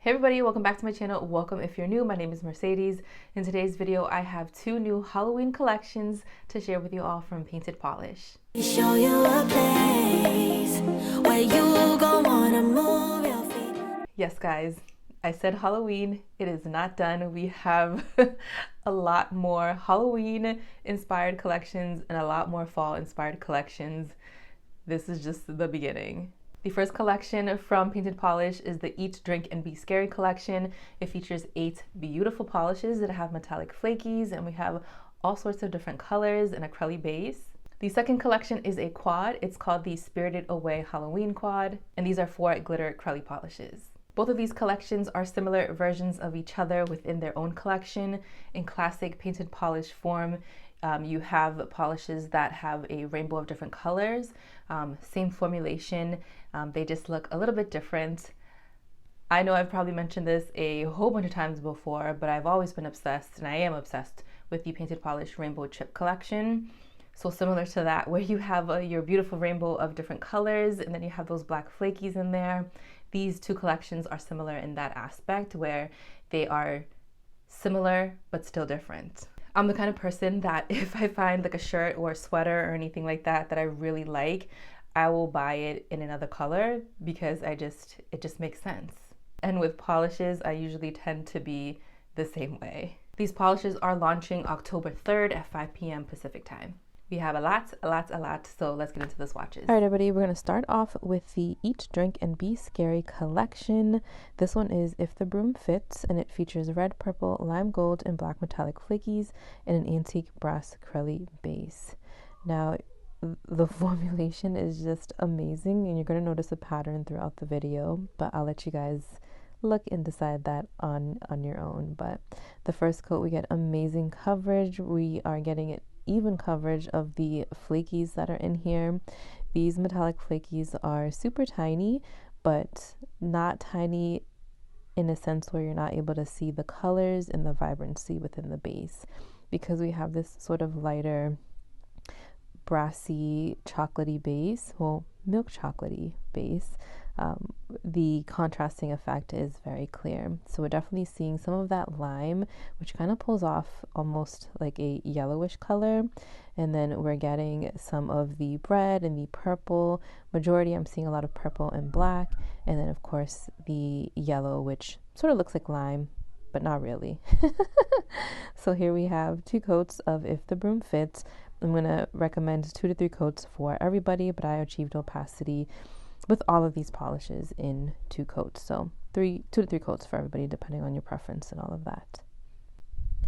Hey everybody, welcome back to my channel. Welcome if you're new. My name is Mercedes. In today's video, I have two new Halloween collections to share with you all from Painted Polish. Show you a place where you gon' wanna move your feet. Yes, guys, I said Halloween. It is not done. We have a lot more Halloween inspired collections and a lot more fall inspired collections. This is just the beginning. The first collection from Painted Polish is the Eat, Drink, and Be Scary collection. It features 8 beautiful polishes that have metallic flakies, and we have all sorts of different colors and a crelly base. The second collection is a quad. It's called the Spirited Away Halloween Quad, and these are 4 glitter crelly polishes. Both of these collections are similar versions of each other within their own collection. In classic Painted Polish form, you have polishes that have a rainbow of different colors, same formulation, they just look a little bit different. I know I've probably mentioned this a whole bunch of times before, but I've always been obsessed, and I am obsessed with the Painted Polish Rainbow Chip collection. So similar to that, where you have your beautiful rainbow of different colors, and then you have those black flakies in there. These two collections are similar in that aspect, where they are similar but still different. I'm the kind of person that if I find like a shirt or a sweater or anything like that that I really like, I will buy it in another color because it just makes sense. And with polishes, I usually tend to be the same way. These polishes are launching October 3rd at 5 p.m. Pacific time. We have a lot, so let's get into the swatches. All right, everybody, we're going to start off with the Eat, Drink, and Be Scary collection. This one is If the Broom Fits, and it features red, purple, lime gold, and black metallic flakies and an antique brass crelly base. Now, the formulation is just amazing, and you're going to notice a pattern throughout the video, but I'll let you guys look and decide that on your own. But the first coat, we get amazing coverage. We are getting it even coverage of the flakies that are in here. These metallic flakies are super tiny, but not tiny in a sense where you're not able to see the colors and the vibrancy within the base, because we have this sort of lighter brassy chocolatey base, well, milk chocolatey base. The contrasting effect is very clear. So we're definitely seeing some of that lime, which kind of pulls off almost like a yellowish color. And then we're getting some of the red and the purple. Majority, I'm seeing a lot of purple and black. And then, of course, the yellow, which sort of looks like lime, but not really. So here we have 2 coats of If the Broom Fits. I'm going to recommend 2 to 3 coats for everybody, but I achieved opacity with all of these polishes in 2 coats. So 2 to 3 coats for everybody, depending on your preference and all of that.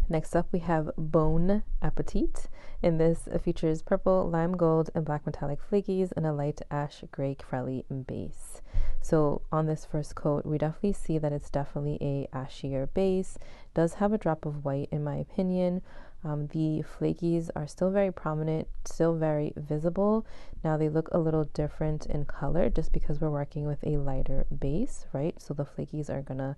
Next up, we have Bon Appetit. And this features purple, lime gold, and black metallic flakies and a light ash gray crelly base. So on this first coat, we definitely see that it's definitely a ashier base. Does have a drop of white in my opinion. The flakies are still very prominent, still very visible. Now they look a little different in color just because we're working with a lighter base, right? So the flakies are gonna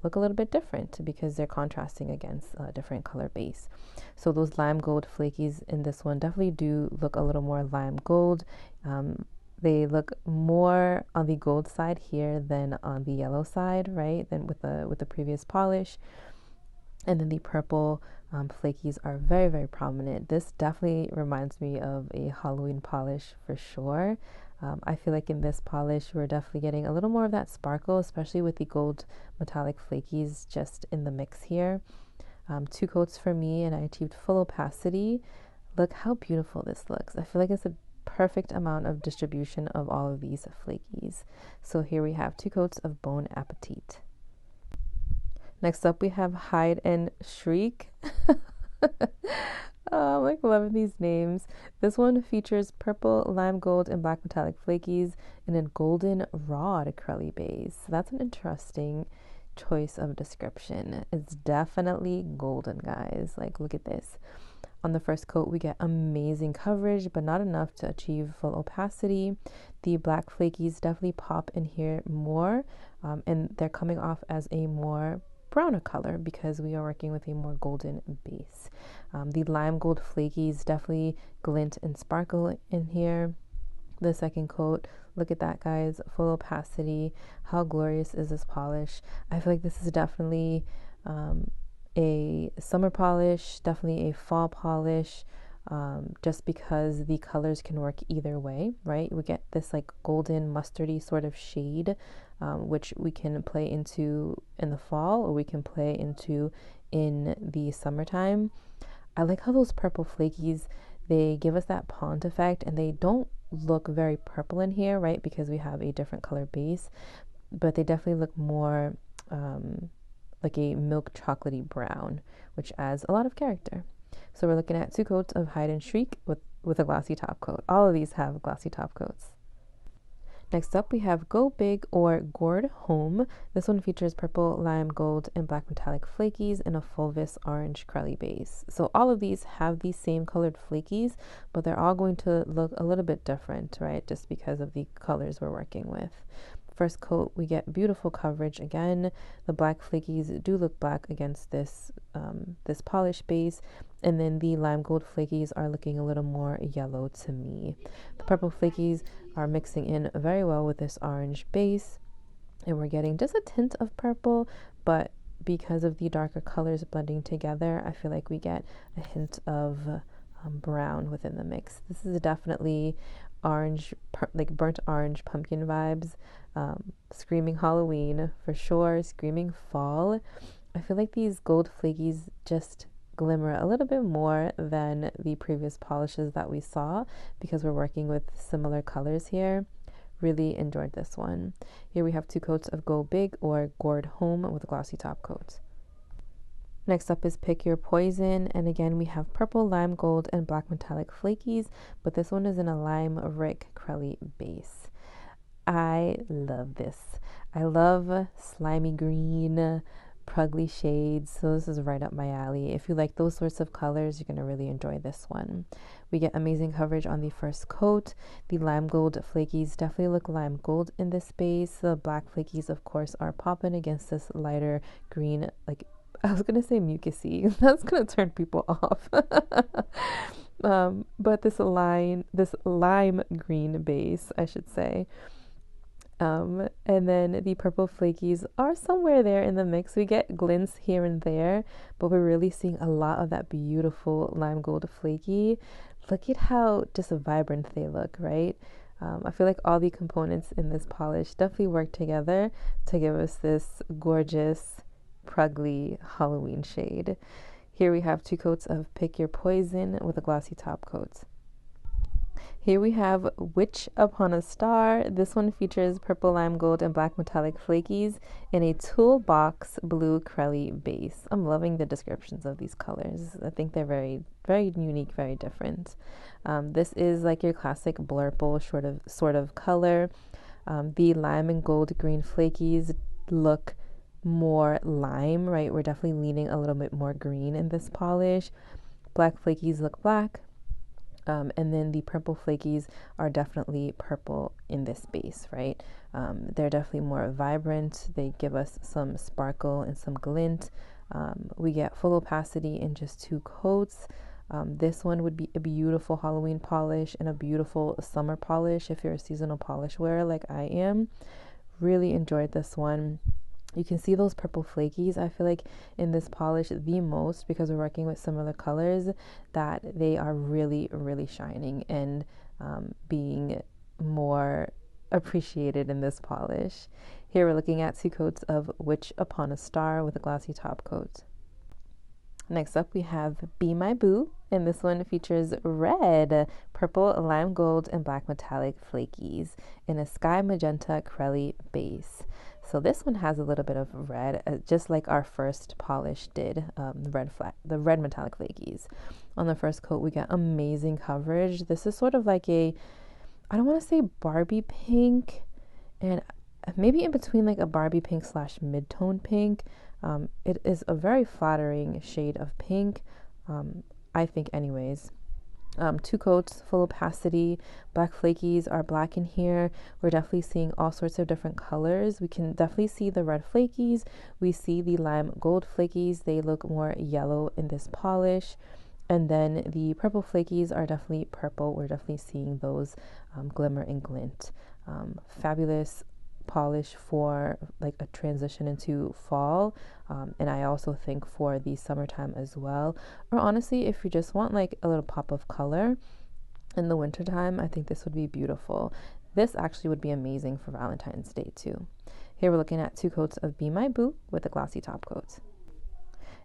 look a little bit different because they're contrasting against a different color base. So those lime gold flakies in this one definitely do look a little more lime gold. They look more on the gold side here than on the yellow side, right? Than with the previous polish. And then the purple flakies are very, very prominent. This definitely reminds me of a Halloween polish for sure. I feel like in this polish, we're definitely getting a little more of that sparkle, especially with the gold metallic flakies just in the mix here. 2 coats for me, and I achieved full opacity. Look how beautiful this looks. I feel like it's a perfect amount of distribution of all of these flakies. So here we have 2 coats of Bon Appetit. Next up, we have Hide and Shriek. Oh, I'm like loving these names. This one features purple, lime gold, and black metallic flakies and a golden rod crelly base. So that's an interesting choice of description. It's definitely golden, guys. Like, look at this. On the first coat, we get amazing coverage, but not enough to achieve full opacity. The black flakies definitely pop in here more, and they're coming off as a more browner color because we are working with a more golden base. The lime gold flakies definitely glint and sparkle in here. The second coat Look at that, guys. Full opacity. How glorious is this polish? I feel like this is definitely a summer polish, definitely a fall polish, just because the colors can work either way, right? We get this like golden mustardy sort of shade, which we can play into in the fall, or we can play into in the summertime. I like how those purple flakies, they give us that pond effect, and they don't look very purple in here, right? Because we have a different color base, but they definitely look more like a milk chocolatey brown, which adds a lot of character. So we're looking at 2 coats of Hide and Shriek with a glossy top coat. All of these have glossy top coats. Next up, we have Go Big or Gourd Home. This one features purple, lime, gold, and black metallic flakies in a fulvous orange crelly base. So all of these have these same colored flakies, but they're all going to look a little bit different, right? Just because of the colors we're working with. First coat, we get beautiful coverage again. The black flakies do look black against this this polish base, and then the lime gold flakies are looking a little more yellow to me. The purple flakies are mixing in very well with this orange base, and we're getting just a tint of purple, but because of the darker colors blending together, I feel like we get a hint of brown within the mix. This is definitely orange, like burnt orange pumpkin vibes, screaming Halloween for sure, screaming fall. I feel like these gold flakies just glimmer a little bit more than the previous polishes that we saw because we're working with similar colors here. Really enjoyed this one. Here we have 2 coats of Go Big or Gourd Home with a glossy top coat. Next up is Pick Your Poison, and again we have purple, lime gold, and black metallic flakies, but this one is in a lime rick crelly base. I love this. I love slimy green, pruggly shades, so this is right up my alley. If you like those sorts of colors, you're going to really enjoy this one. We get amazing coverage on the first coat. The lime gold flakies definitely look lime gold in this base. The black flakies, of course, are popping against this lighter green, like I was going to say mucusy. That's going to turn people off. But this lime green base, I should say. And then the purple flakies are somewhere there in the mix. We get glints here and there, but we're really seeing a lot of that beautiful lime gold flaky. Look at how just vibrant they look, right? I feel like all the components in this polish definitely work together to give us this gorgeous, pruggly Halloween shade. Here we have 2 coats of Pick Your Poison with a glossy top coat. Here we have Witch Upon a Star. This one features purple, lime gold, and black metallic flakies in a toolbox blue crelly base. I'm loving the descriptions of these colors. I think they're very, very unique, very different. This is like your classic blurple sort of color. The lime and gold green flakies look more lime, right? We're definitely leaning a little bit more green in this polish. Black flakies look black. And then the purple flakies are definitely purple in this base, right? They're definitely more vibrant. They give us some sparkle and some glint. We get full opacity in just 2 coats. This one would be a beautiful Halloween polish and a beautiful summer polish if you're a seasonal polish wearer like I am. Really enjoyed this one. You can see those purple flakies, I feel like, in this polish the most because we're working with similar colors, that they are really, really shining and being more appreciated in this polish. Here we're looking at 2 coats of Witch Upon a Star with a glossy top coat. Next up, we have Be My Boo, and this one features red, purple, lime gold, and black metallic flakies in a sky magenta crelly base. So this one has a little bit of red, just like our first polish did, the red metallic flakies. On the first coat, we get amazing coverage. This is sort of like I don't want to say Barbie pink, and maybe in between like a Barbie pink / mid-tone pink. It is a very flattering shade of pink, I think anyways. 2 coats, full opacity. Black flakies are black in here. We're definitely seeing all sorts of different colors. We can definitely see the red flakies. We see the lime gold flakies. They look more yellow in this polish. And then the purple flakies are definitely purple. We're definitely seeing those glimmer and glint. Fabulous polish for like a transition into fall, and I also think for the summertime as well, or honestly if you just want like a little pop of color in the wintertime, I think this would be beautiful. This actually would be amazing for Valentine's Day too. Here we're looking at 2 coats of Be My Boo with a glossy top coat.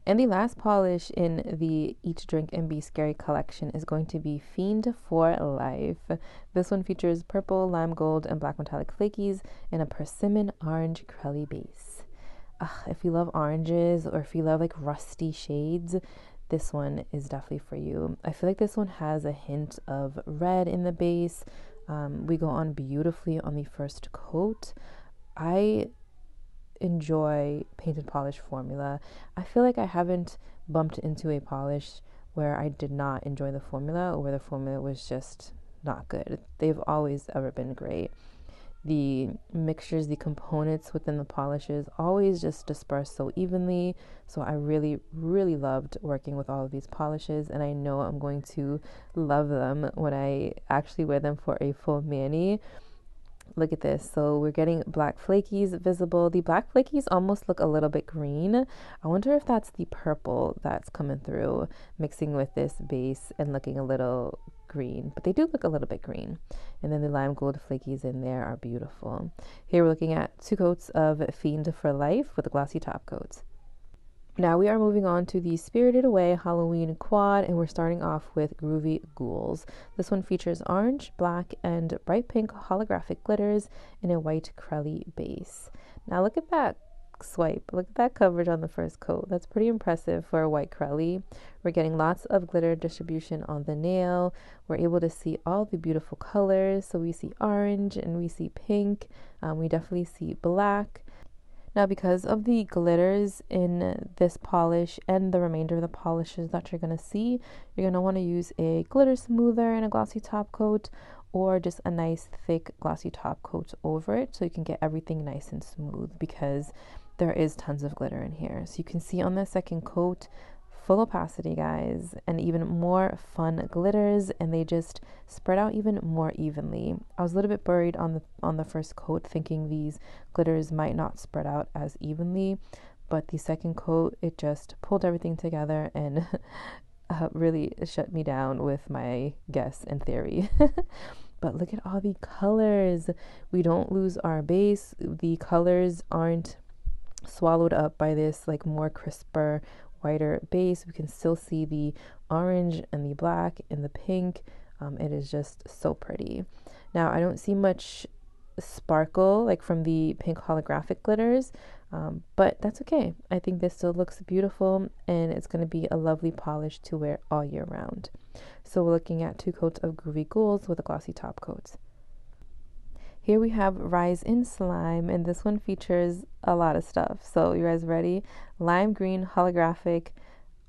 And the last polish in the Eat, Drink, and Be Scary collection is going to be Fiend for Life. This one features purple, lime gold, and black metallic flakies in a persimmon orange crelly base. If you love oranges or if you love like rusty shades, this one is definitely for you. I feel like this one has a hint of red in the base. We go on beautifully on the first coat. I enjoy painted polish formula. I feel like I haven't bumped into a polish where I did not enjoy the formula or where the formula was just not good. They've always ever been great. The mixtures, the components within the polishes always just disperse so evenly. So I really, really loved working with all of these polishes, and I know I'm going to love them when I actually wear them for a full mani. Look at this. So we're getting black flakies visible. The black flakies almost look a little bit green. I wonder if that's the purple that's coming through, mixing with this base and looking a little green, but they do look a little bit green. And then the lime gold flakies in there are beautiful. Here we're looking at 2 coats of Fiend for Life with a glossy top coat. Now we are moving on to the Spirited Away Halloween quad, and we're starting off with Groovy Ghouls. This one features orange, black, and bright pink holographic glitters in a white crelly base. Now look at that swipe. Look at that coverage on the first coat. That's pretty impressive for a white crelly. We're getting lots of glitter distribution on the nail. We're able to see all the beautiful colors. So we see orange and we see pink. We definitely see black. Now, because of the glitters in this polish and the remainder of the polishes that you're going to see, you're going to want to use a glitter smoother and a glossy top coat, or just a nice thick glossy top coat over it so you can get everything nice and smooth, because there is tons of glitter in here. So you can see on the second coat, full opacity, guys, and even more fun glitters, and they just spread out even more evenly. I was a little bit worried on the first coat, thinking these glitters might not spread out as evenly, but the second coat, it just pulled everything together and really shut me down with my guess and theory. But look at all the colors. We don't lose our base. The colors aren't swallowed up by this like more crisper, whiter base. We can still see the orange and the black and the pink. It is just so pretty. Now, I don't see much sparkle like from the pink holographic glitters, but that's okay. I think this still looks beautiful, and it's going to be a lovely polish to wear all year round. So we're looking at 2 coats of Groovy Ghouls with a glossy top coat. Here we have Rise in Slime, and this one features a lot of stuff. So you guys ready? Lime green holographic,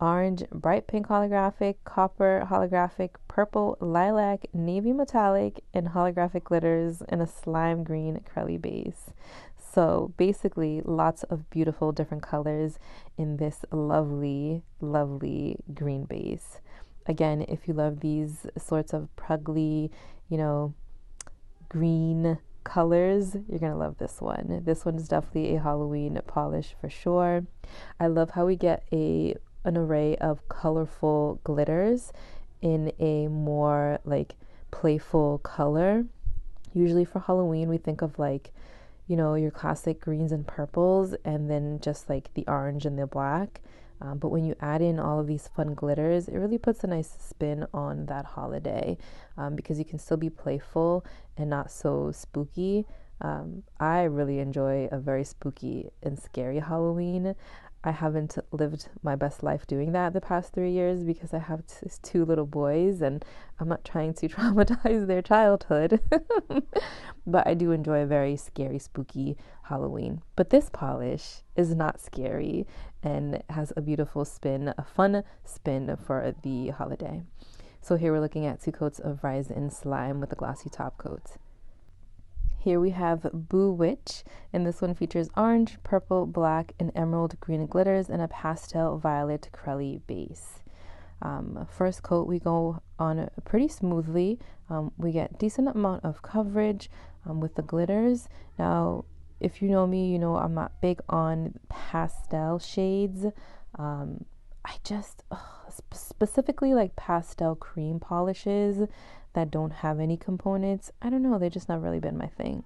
orange bright pink holographic, copper holographic, purple lilac, navy metallic, and holographic glitters in a slime green crelly base. So basically lots of beautiful different colors in this lovely, lovely green base. Again, if you love these sorts of pruggly, green colors, you're gonna love this one. This one is definitely a Halloween polish for sure. I love how we get an array of colorful glitters in a more like playful color. Usually for Halloween we think of like, your classic greens and purples, and then just like the orange and the black. But when you add in all of these fun glitters, it really puts a nice spin on that holiday, because you can still be playful and not so spooky. I really enjoy a very spooky and scary Halloween. I haven't lived my best life doing that the past 3 years because I have 2 little boys, and I'm not trying to traumatize their childhood. But I do enjoy a very scary, spooky Halloween. But this polish is not scary and has a beautiful spin, a fun spin for the holiday. So here we're looking at 2 coats of Rise in Slime with a glossy top coat. Here we have Boo Witch, and this one features orange, purple, black, and emerald green glitters in a pastel violet crelly base. First coat, we go on pretty smoothly. We get decent amount of coverage. with the glitters. Now, if you know me, you know I'm not big on pastel shades. I just specifically like pastel cream polishes that don't have any components. I don't know, they've just not really been my thing.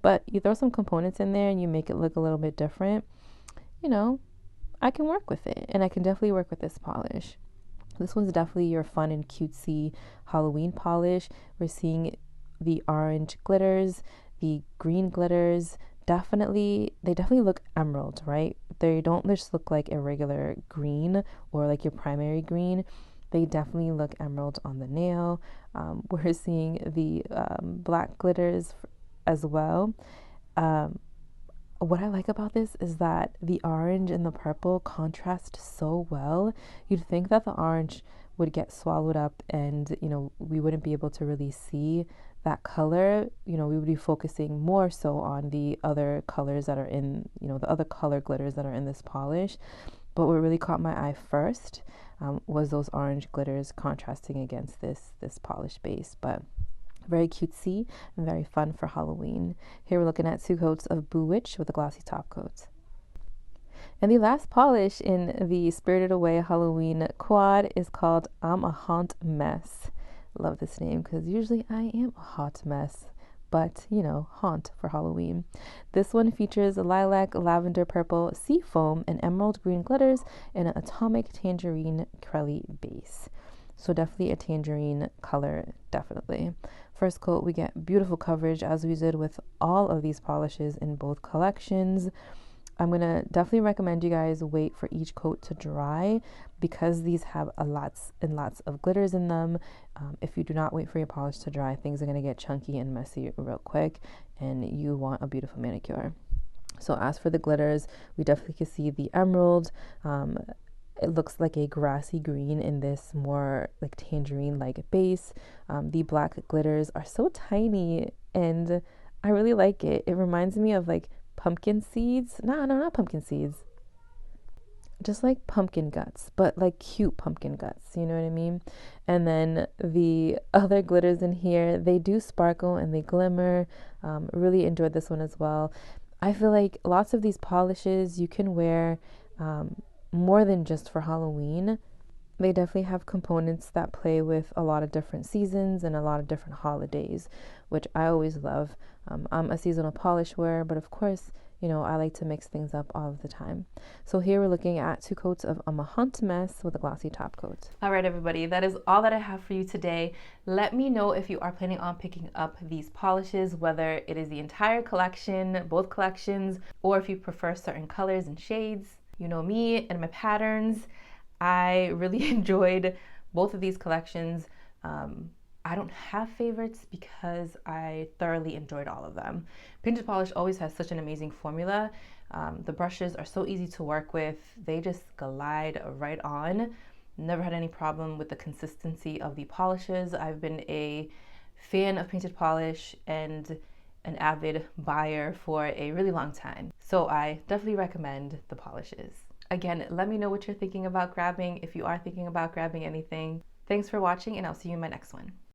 But you throw some components in there and you make it look a little bit different, you know, I can work with it, and I can definitely work with this polish. This one's definitely your fun and cutesy Halloween polish. We're seeing the orange glitters, the green glitters. They definitely look emerald, right? They don't just look like a regular green or like your primary green. They definitely look emerald on the nail. We're seeing the black glitters as well. Um, what I like about this is that the orange and the purple contrast so well. You'd think that the orange would get swallowed up and, we wouldn't be able to really see that color. We would be focusing more so on the other colors that are in, the other color glitters that are in this polish. But what really caught my eye first was those orange glitters contrasting against this polished base. But very cutesy and very fun for Halloween. Here we're looking at 2 coats of Boo Witch with a glossy top coat. And the last polish in the Spirited Away Halloween quad is called I'm a Haunt Mess. Love this name because usually I am a hot mess, but haunt for Halloween. This one features lilac, lavender, purple, sea foam, and emerald green glitters and an atomic tangerine crelly base. So definitely a tangerine color, definitely. First coat, we get beautiful coverage as we did with all of these polishes in both collections. I'm going to definitely recommend you guys wait for each coat to dry because these have lots and lots of glitters in them. If you do not wait for your polish to dry, things are going to get chunky and messy real quick, and you want a beautiful manicure. So as for the glitters, we definitely can see the emerald. It looks like a grassy green in this more like tangerine-like base. The black glitters are so tiny and I really like it. It reminds me of like pumpkin seeds. No, not pumpkin seeds. Just like pumpkin guts, but like cute pumpkin guts, you know what I mean? And then the other glitters in here, they do sparkle and they glimmer. Really enjoyed this one as well. I feel like lots of these polishes you can wear more than just for Halloween. They definitely have components that play with a lot of different seasons and a lot of different holidays, which I always love. I'm a seasonal polish wearer, but of course, I like to mix things up all of the time. So here we're looking at 2 coats of I'm a Haunt Mess with a glossy top coat. All right, everybody, that is all that I have for you today. Let me know if you are planning on picking up these polishes, whether it is the entire collection, both collections, or if you prefer certain colors and shades. You know me and my patterns. I really enjoyed both of these collections. I don't have favorites because I thoroughly enjoyed all of them. Painted Polish always has such an amazing formula. The brushes are so easy to work with. They just glide right on. Never had any problem with the consistency of the polishes. I've been a fan of Painted Polish and an avid buyer for a really long time. So I definitely recommend the polishes. Again, let me know what you're thinking about grabbing if you are thinking about grabbing anything. Thanks for watching, and I'll see you in my next one.